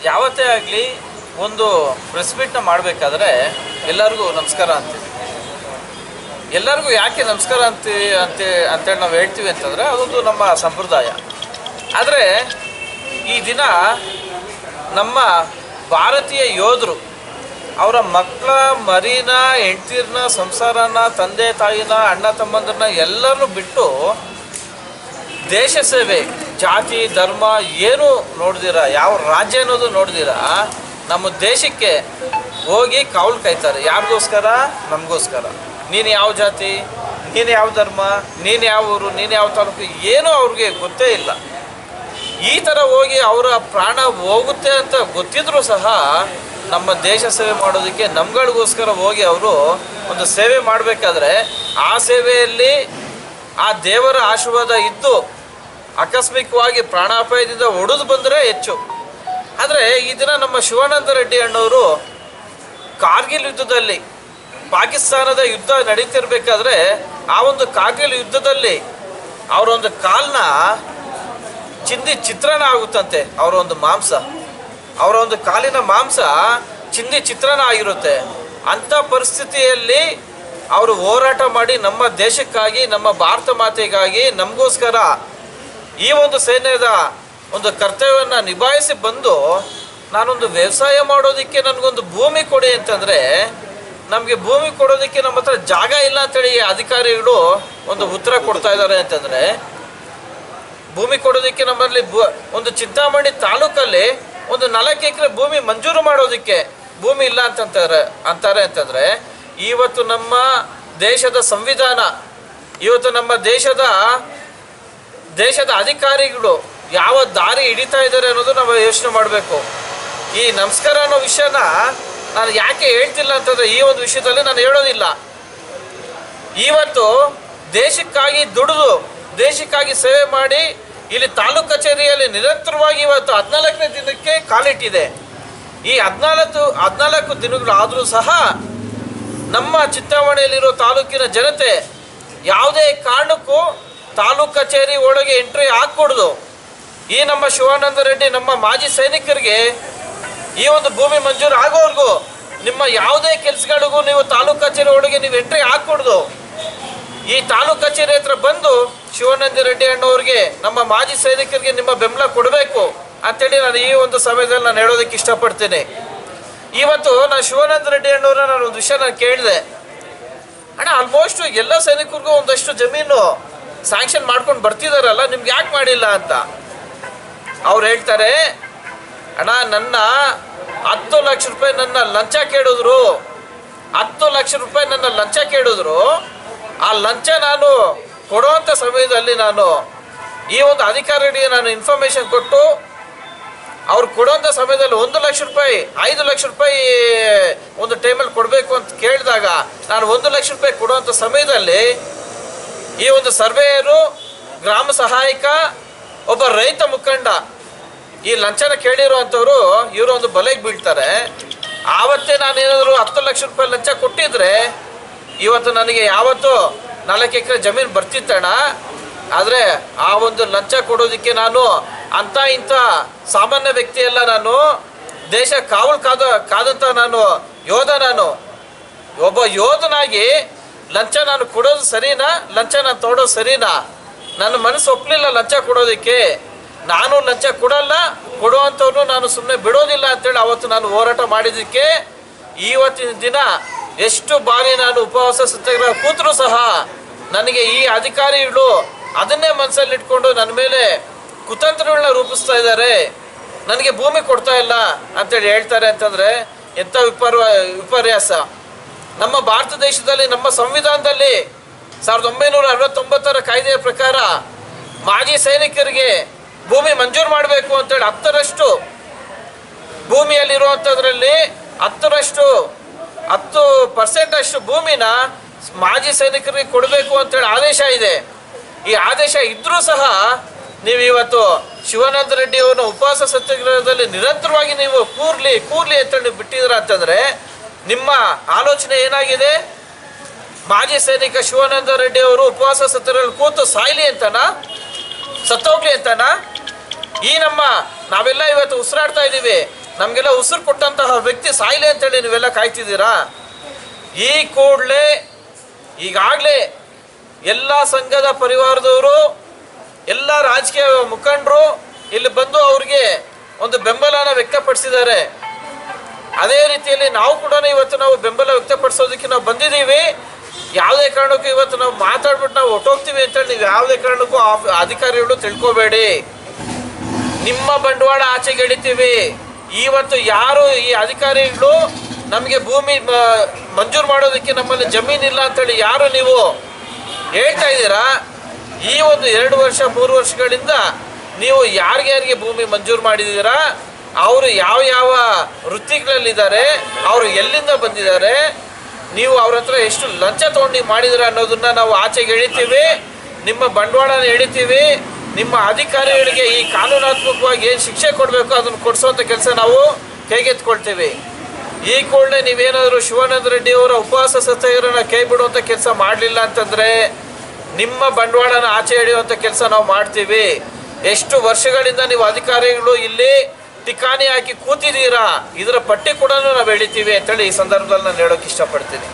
ಯಾವತ್ತೇ ಆಗಲಿ ಒಂದು ಪ್ರೆಸ್ ಮೀಟ್ನ ಮಾಡಬೇಕಾದ್ರೆ ಎಲ್ಲರಿಗೂ ನಮಸ್ಕಾರ ಅಂತೀವಿ. ಎಲ್ಲರಿಗೂ ಯಾಕೆ ನಮಸ್ಕಾರ ಅಂತೇಳಿ ನಾವು ಹೇಳ್ತೀವಿ ಅಂತಂದರೆ ಅದೊಂದು ನಮ್ಮ ಸಂಪ್ರದಾಯ. ಆದರೆ ಈ ದಿನ ನಮ್ಮ ಭಾರತೀಯ ಯೋಧರು ಅವರ ಮಕ್ಕಳ ಮರಿನ, ಹೆಂಡ್ತಿರನ್ನ, ಸಂಸಾರನ, ತಂದೆ ತಾಯಿನ, ಅಣ್ಣ ತಮ್ಮಂದ್ರನ್ನ ಎಲ್ಲರನ್ನೂ ಬಿಟ್ಟು ದೇಶ ಸೇವೆ, ಜಾತಿ ಧರ್ಮ ಏನು ನೋಡ್ದಿರ, ಯಾವ ರಾಜ್ಯ ಅನ್ನೋದು ನೋಡ್ದಿರ ನಮ್ಮ ದೇಶಕ್ಕೆ ಹೋಗಿ ಕಾವಲು ಕಾಯ್ತಾರೆ. ಯಾರಿಗೋಸ್ಕರ? ನಮಗೋಸ್ಕರ. ನೀನು ಯಾವ ಜಾತಿ, ನೀನು ಯಾವ ಧರ್ಮ, ನೀನು ಯಾವ ಊರು, ನೀನು ಯಾವ ತಾಲೂಕು ಏನೂ ಅವ್ರಿಗೆ ಗೊತ್ತೇ ಇಲ್ಲ. ಈ ಥರ ಹೋಗಿ ಅವರ ಪ್ರಾಣ ಹೋಗುತ್ತೆ ಅಂತ ಗೊತ್ತಿದ್ರೂ ಸಹ ನಮ್ಮ ದೇಶ ಸೇವೆ ಮಾಡೋದಕ್ಕೆ ನಮ್ಗಳಿಗೋಸ್ಕರ ಹೋಗಿ ಅವರು ಒಂದು ಸೇವೆ ಮಾಡಬೇಕಾದ್ರೆ ಆ ಸೇವೆಯಲ್ಲಿ ಆ ದೇವರ ಆಶೀರ್ವಾದ ಇದ್ದು ಆಕಸ್ಮಿಕವಾಗಿ ಪ್ರಾಣಾಪಾಯದಿಂದ ಒಡೆದು ಬಂದರೆ ಹೆಚ್ಚು. ಆದರೆ ಈ ದಿನ ನಮ್ಮ ಶಿವಾನಂದ ರೆಡ್ಡಿ ಅಣ್ಣವರು ಕಾರ್ಗಿಲ್ ಯುದ್ಧದಲ್ಲಿ, ಪಾಕಿಸ್ತಾನದ ಯುದ್ಧ ನಡೀತಿರ್ಬೇಕಾದ್ರೆ ಆ ಒಂದು ಕಾರ್ಗಿಲ್ ಯುದ್ಧದಲ್ಲಿ ಅವರೊಂದು ಕಾಲನ್ನ ಚಿಂದಿ ಚಿತ್ರಾನ್ನ ಆಗುತ್ತಂತೆ. ಅವರ ಒಂದು ಮಾಂಸ, ಅವರ ಒಂದು ಕಾಲಿನ ಮಾಂಸ ಚಿಂದಿ ಚಿತ್ರಾನ್ನ ಆಗಿರುತ್ತೆ. ಅಂಥ ಪರಿಸ್ಥಿತಿಯಲ್ಲಿ ಅವರು ಹೋರಾಟ ಮಾಡಿ ನಮ್ಮ ದೇಶಕ್ಕಾಗಿ, ನಮ್ಮ ಭಾರತ ಮಾತೆಗಾಗಿ, ನಮಗೋಸ್ಕರ ಈ ಒಂದು ಸೈನ್ಯದ ಒಂದು ಕರ್ತವ್ಯವನ್ನು ನಿಭಾಯಿಸಿ ಬಂದು ನಾನೊಂದು ವ್ಯವಸಾಯ ಮಾಡೋದಕ್ಕೆ ನನಗೊಂದು ಭೂಮಿ ಕೊಡಿ ಅಂತಂದರೆ, ನಮಗೆ ಭೂಮಿ ಕೊಡೋದಕ್ಕೆ ನಮ್ಮ ಹತ್ರ ಜಾಗ ಇಲ್ಲ ಅಂತೇಳಿ ಅಧಿಕಾರಿಗಳು ಒಂದು ಉತ್ತರ ಕೊಡ್ತಾ ಇದ್ದಾರೆ. ಅಂತಂದರೆ ಭೂಮಿ ಕೊಡೋದಕ್ಕೆ ನಮ್ಮಲ್ಲಿ ಒಂದು ಚಿಂತಾಮಣಿ ತಾಲೂಕಲ್ಲಿ ಒಂದು 4 ಎಕರೆ ಭೂಮಿ ಮಂಜೂರು ಮಾಡೋದಕ್ಕೆ ಭೂಮಿ ಇಲ್ಲ ಅಂತಾರೆ ಅಂತಂದರೆ, ಇವತ್ತು ನಮ್ಮ ದೇಶದ ಸಂವಿಧಾನ, ಇವತ್ತು ನಮ್ಮ ದೇಶದ ಅಧಿಕಾರಿಗಳು ಯಾವ ದಾರಿ ಹಿಡಿತಾ ಇದ್ದಾರೆ ಅನ್ನೋದು ನಾವು ಯೋಚನೆ ಮಾಡಬೇಕು. ಈ ನಮಸ್ಕಾರ ಅನ್ನೋ ವಿಷಯನ ನಾನು ಯಾಕೆ ಹೇಳ್ತಿಲ್ಲ ಅಂತಂದರೆ, ಈ ಒಂದು ವಿಷಯದಲ್ಲಿ ನಾನು ಹೇಳೋದಿಲ್ಲ. ಇವತ್ತು ದೇಶಕ್ಕಾಗಿ ದುಡಿದು, ದೇಶಕ್ಕಾಗಿ ಸೇವೆ ಮಾಡಿ ಇಲ್ಲಿ ತಾಲೂಕು ಕಚೇರಿಯಲ್ಲಿ ನಿರಂತರವಾಗಿ ಇವತ್ತು 14ನೇ ದಿನಕ್ಕೆ ಕಾಲಿಟ್ಟಿದೆ. ಈ 14 ದಿನಗಳಾದರೂ ಸಹ ನಮ್ಮ ಚಿಂತಾಮಣಿಯಲ್ಲಿರೋ ತಾಲೂಕಿನ ಜನತೆ ಯಾವುದೇ ಕಾರಣಕ್ಕೂ ತಾಲೂಕು ಕಚೇರಿ ಒಳಗೆ ಎಂಟ್ರಿ ಹಾಕ್ಕೊಡ್ದು. ಈ ನಮ್ಮ ಶಿವಾನಂದ ರೆಡ್ಡಿ ನಮ್ಮ ಮಾಜಿ ಸೈನಿಕರಿಗೆ ಈ ಒಂದು ಭೂಮಿ ಮಂಜೂರು ಆಗೋವರೆಗೂ ನಿಮ್ಮ ಯಾವುದೇ ಕೆಲಸಗಳಿಗೂ ನೀವು ತಾಲೂಕು ಕಚೇರಿ ಒಳಗೆ ನೀವು ಎಂಟ್ರಿ ಹಾಕ್ಕೊಡ್ದು. ಈ ತಾಲೂಕು ಕಚೇರಿ ಹತ್ರ ಬಂದು ಶಿವಾನಂದ ರೆಡ್ಡಿ ಅಣ್ಣವ್ರಿಗೆ, ನಮ್ಮ ಮಾಜಿ ಸೈನಿಕರಿಗೆ ನಿಮ್ಮ ಬೆಂಬಲ ಕೊಡಬೇಕು ಅಂತೇಳಿ ನಾನು ಈ ಒಂದು ಸಮಯದಲ್ಲಿ ನಾನು ಹೇಳೋದಕ್ಕೆ ಇಷ್ಟಪಡ್ತೇನೆ. ಇವತ್ತು ನಾನು ಶಿವಾನಂದ ರೆಡ್ಡಿ ಅಣ್ಣವ್ರನ್ನ ನಾನು ಒಂದು ವಿಷಯ ನಾನು ಕೇಳಿದೆ, ಅಣ್ಣ ಆಲ್ಮೋಸ್ಟ್ ಎಲ್ಲ ಸೈನಿಕರಿಗೂ ಒಂದಷ್ಟು ಜಮೀನು ಸ್ಯಾಂಕ್ಷನ್ ಮಾಡ್ಕೊಂಡು ಬರ್ತಿದಾರಲ್ಲ, ನಿಮ್ಗೆ ಯಾಕೆ ಮಾಡಿಲ್ಲ ಅಂತ. ಅವ್ರು ಹೇಳ್ತಾರೆ, ಅಣ್ಣ ನನ್ನ 10 ಲಕ್ಷ ರೂಪಾಯಿ ನನ್ನ ಲಂಚ ಕೇಳಿದ್ರು, 10 ಲಕ್ಷ ರೂಪಾಯಿ ನನ್ನ ಲಂಚ ಕೇಳಿದ್ರು. ಆ ಲಂಚ ನಾನು ಕೊಡುವಂಥ ಸಮಯದಲ್ಲಿ ನಾನು ಈ ಒಂದು ಅಧಿಕಾರಿಗೆ ನಾನು ಇನ್ಫಾರ್ಮೇಷನ್ ಕೊಟ್ಟು ಅವ್ರು ಕೊಡುವಂಥ ಸಮಯದಲ್ಲಿ 1 ಲಕ್ಷ ರೂಪಾಯಿ, 5 ಲಕ್ಷ ರೂಪಾಯಿ ಒಂದು ಟೈಮಲ್ಲಿ ಕೊಡಬೇಕು ಅಂತ ಕೇಳಿದಾಗ ನಾನು 1 ಲಕ್ಷ ರೂಪಾಯಿ ಕೊಡುವಂಥ ಸಮಯದಲ್ಲಿ ಈ ಒಂದು ಸರ್ವೇಯರು, ಗ್ರಾಮ ಸಹಾಯಕ, ಒಬ್ಬ ರೈತ ಮುಖಂಡ ಈ ಲಂಚನ ಕೇಳಿರುವಂಥವ್ರು ಇವರು ಒಂದು ಬಲೆಗೆ ಬೀಳ್ತಾರೆ. ಆವತ್ತೇ ನಾನೇನಾದರೂ 10 ಲಕ್ಷ ರೂಪಾಯಿ ಲಂಚ ಕೊಟ್ಟಿದ್ರೆ ಇವತ್ತು ನನಗೆ ಯಾವತ್ತೂ 4 ಎಕರೆ ಜಮೀನು ಬರ್ತಿತ್ತಣ್ಣ. ಆದರೆ ಆ ಒಂದು ಲಂಚ ಕೊಡೋದಕ್ಕೆ ನಾನು ಇಂಥ ಸಾಮಾನ್ಯ ವ್ಯಕ್ತಿಯಲ್ಲ, ನಾನು ದೇಶ ಕಾದಂಥ ನಾನು ಯೋಧ. ನಾನು ಒಬ್ಬ ಯೋಧನಾಗಿ ಲಂಚ ನಾನು ಕೊಡೋದು ಸರಿನಾ, ಲಂಚ ನಾನು ತೊಗೊಳೋದು ಸರಿನಾ? ನನ್ನ ಮನಸ್ಸು ಒಪ್ಪಲಿಲ್ಲ ಲಂಚ ಕೊಡೋದಕ್ಕೆ. ನಾನು ಲಂಚ ಕೊಡಲ್ಲ, ಕೊಡುವಂಥವ್ರು ನಾನು ಸುಮ್ಮನೆ ಬಿಡೋದಿಲ್ಲ ಅಂತೇಳಿ ಅವತ್ತು ನಾನು ಹೋರಾಟ ಮಾಡಿದ್ದಕ್ಕೆ ಇವತ್ತಿನ ದಿನ ಎಷ್ಟು ಬಾರಿ ನಾನು ಉಪವಾಸ ಸತ್ಯಾಗ್ರಹ ಕೂತರೂ ಸಹ ನನಗೆ ಈ ಅಧಿಕಾರಿಗಳು ಅದನ್ನೇ ಮನಸ್ಸಲ್ಲಿ ಇಟ್ಕೊಂಡು ನನ್ನ ಮೇಲೆ ಕುತಂತ್ರಗಳನ್ನ ರೂಪಿಸ್ತಾ ಇದ್ದಾರೆ, ನನಗೆ ಭೂಮಿ ಕೊಡ್ತಾ ಇಲ್ಲ ಅಂತೇಳಿ ಹೇಳ್ತಾರೆ. ಅಂತಂದರೆ ಎಂಥ ವಿಪರ್ಯಾಸ. ನಮ್ಮ ಭಾರತ ದೇಶದಲ್ಲಿ, ನಮ್ಮ ಸಂವಿಧಾನದಲ್ಲಿ 1969ರ ಕಾಯ್ದೆಯ ಪ್ರಕಾರ ಮಾಜಿ ಸೈನಿಕರಿಗೆ ಭೂಮಿ ಮಂಜೂರು ಮಾಡಬೇಕು ಅಂತೇಳಿ 10ರಷ್ಟು ಭೂಮಿಯಲ್ಲಿರುವಂಥದ್ರಲ್ಲಿ 10% ಭೂಮಿನ ಮಾಜಿ ಸೈನಿಕರಿಗೆ ಕೊಡಬೇಕು ಅಂತೇಳಿ ಆದೇಶ ಇದೆ. ಈ ಆದೇಶ ಇದ್ದರೂ ಸಹ ನೀವು ಇವತ್ತು ಶಿವಾನಂದ ರೆಡ್ಡಿ ಅವ್ರನ್ನ ಉಪವಾಸ ಸತ್ಯಾಗ್ರಹದಲ್ಲಿ ನಿರಂತರವಾಗಿ ನೀವು ಕೂರ್ಲಿ ಅಂತೇಳಿ ನೀವು ಬಿಟ್ಟಿದ್ದೀರ ಅಂತಂದರೆ ನಿಮ್ಮ ಆಲೋಚನೆ ಏನಾಗಿದೆ? ಮಾಜಿ ಸೈನಿಕ ಶಿವಾನಂದ ರೆಡ್ಡಿ ಅವರು ಉಪವಾಸ ಸತ್ಯಾಗ್ರಹದಲ್ಲಿ ಕೂತು ಸಾಯ್ಲಿ ಅಂತನಾ, ಸತ್ತೋಗ್ಲಿ ಅಂತನಾ? ಈ ನಾವೆಲ್ಲ ಇವತ್ತು ಉಸಿರಾಡ್ತಾ ಇದ್ದೀವಿ, ನಮಗೆಲ್ಲ ಉಸಿರು ಕೊಟ್ಟಂತಹ ವ್ಯಕ್ತಿ ಸಾಯ್ಲೆ ಅಂತೇಳಿ ನೀವೆಲ್ಲ ಕಾಯ್ತಿದ್ದೀರಾ? ಈ ಕೂಡಲೇ ಈಗಾಗಲೇ ಎಲ್ಲ ಸಂಘದ ಪರಿವಾರದವರು, ಎಲ್ಲ ರಾಜಕೀಯ ಮುಖಂಡರು ಇಲ್ಲಿ ಬಂದು ಅವ್ರಿಗೆ ಒಂದು ಬೆಂಬಲನ ವ್ಯಕ್ತಪಡಿಸಿದ್ದಾರೆ. ಅದೇ ರೀತಿಯಲ್ಲಿ ನಾವು ಕೂಡ ಇವತ್ತು ನಾವು ಬೆಂಬಲ ವ್ಯಕ್ತಪಡಿಸೋದಕ್ಕೆ ನಾವು ಬಂದಿದ್ದೀವಿ. ಯಾವುದೇ ಕಾರಣಕ್ಕೂ ಇವತ್ತು ನಾವು ಮಾತಾಡ್ಬಿಟ್ಟು ನಾವು ಹೊಟ್ಟೋಗ್ತೀವಿ ಅಂತೇಳಿ ನೀವು ಯಾವುದೇ ಕಾರಣಕ್ಕೂ ಅಧಿಕಾರಿಗಳು ತಿಳ್ಕೊಬೇಡಿ. ನಿಮ್ಮ ಬಂಡವಾಳ ಆಚೆಗೆ ಎಳಿತೀವಿ. ಇವತ್ತು ಯಾರು ಈ ಅಧಿಕಾರಿಗಳು ನಮಗೆ ಭೂಮಿ ಮಂಜೂರು ಮಾಡೋದಕ್ಕೆ ನಮ್ಮಲ್ಲಿ ಜಮೀನಿಲ್ಲ ಅಂತೇಳಿ ಯಾರು ನೀವು ಹೇಳ್ತಾ ಇದ್ದೀರಾ, ಈ ಒಂದು 2 ವರ್ಷ 3 ವರ್ಷಗಳಿಂದ ನೀವು ಯಾರಿಗೆ ಭೂಮಿ ಮಂಜೂರು ಮಾಡಿದ್ದೀರಾ, ಅವರು ಯಾವ ಯಾವ ವೃತ್ತಿಗಳಲ್ಲಿದ್ದಾರೆ, ಅವರು ಎಲ್ಲಿಂದ ಬಂದಿದ್ದಾರೆ, ನೀವು ಅವ್ರ ಹತ್ರ ಎಷ್ಟು ಲಂಚ ತೊಗೊಂಡು ಮಾಡಿದ್ದೀರಾ ಅನ್ನೋದನ್ನ ನಾವು ಆಚೆಗೆ ಎಳಿತೀವಿ. ನಿಮ್ಮ ಬಂಡವಾಳನ ಎಳಿತೀವಿ. ನಿಮ್ಮ ಅಧಿಕಾರಿಗಳಿಗೆ ಈ ಕಾನೂನಾತ್ಮಕವಾಗಿ ಏನು ಶಿಕ್ಷೆ ಕೊಡಬೇಕು ಅದನ್ನು ಕೊಡಿಸೋಂಥ ಕೆಲಸ ನಾವು ಕೈಗೆತ್ಕೊಳ್ತೀವಿ. ಈ ಕೂಡಲೇ ನೀವೇನಾದರೂ ಶಿವಾನಂದ ರೆಡ್ಡಿ ಅವರ ಉಪವಾಸ ಸತ್ಯಾಗ್ರಹನ ಕೈ ಬಿಡುವಂಥ ಕೆಲಸ ಮಾಡಲಿಲ್ಲ ಅಂತಂದರೆ ನಿಮ್ಮ ಬಂಡವಾಳನ ಆಚೆ ಹಿಡಿಯುವಂಥ ಕೆಲಸ ನಾವು ಮಾಡ್ತೀವಿ. ಎಷ್ಟು ವರ್ಷಗಳಿಂದ ನೀವು ಅಧಿಕಾರಿಗಳು ಇಲ್ಲಿ ಟಿಕಾಣಿ ಹಾಕಿ ಕೂತಿದ್ದೀರಾ, ಇದರ ಪಟ್ಟಿ ಕೂಡ ನಾವು ಎಳಿತೀವಿ ಅಂತೇಳಿ ಈ ಸಂದರ್ಭದಲ್ಲಿ ನಾನು ಹೇಳೋಕೆ ಇಷ್ಟಪಡ್ತೀನಿ.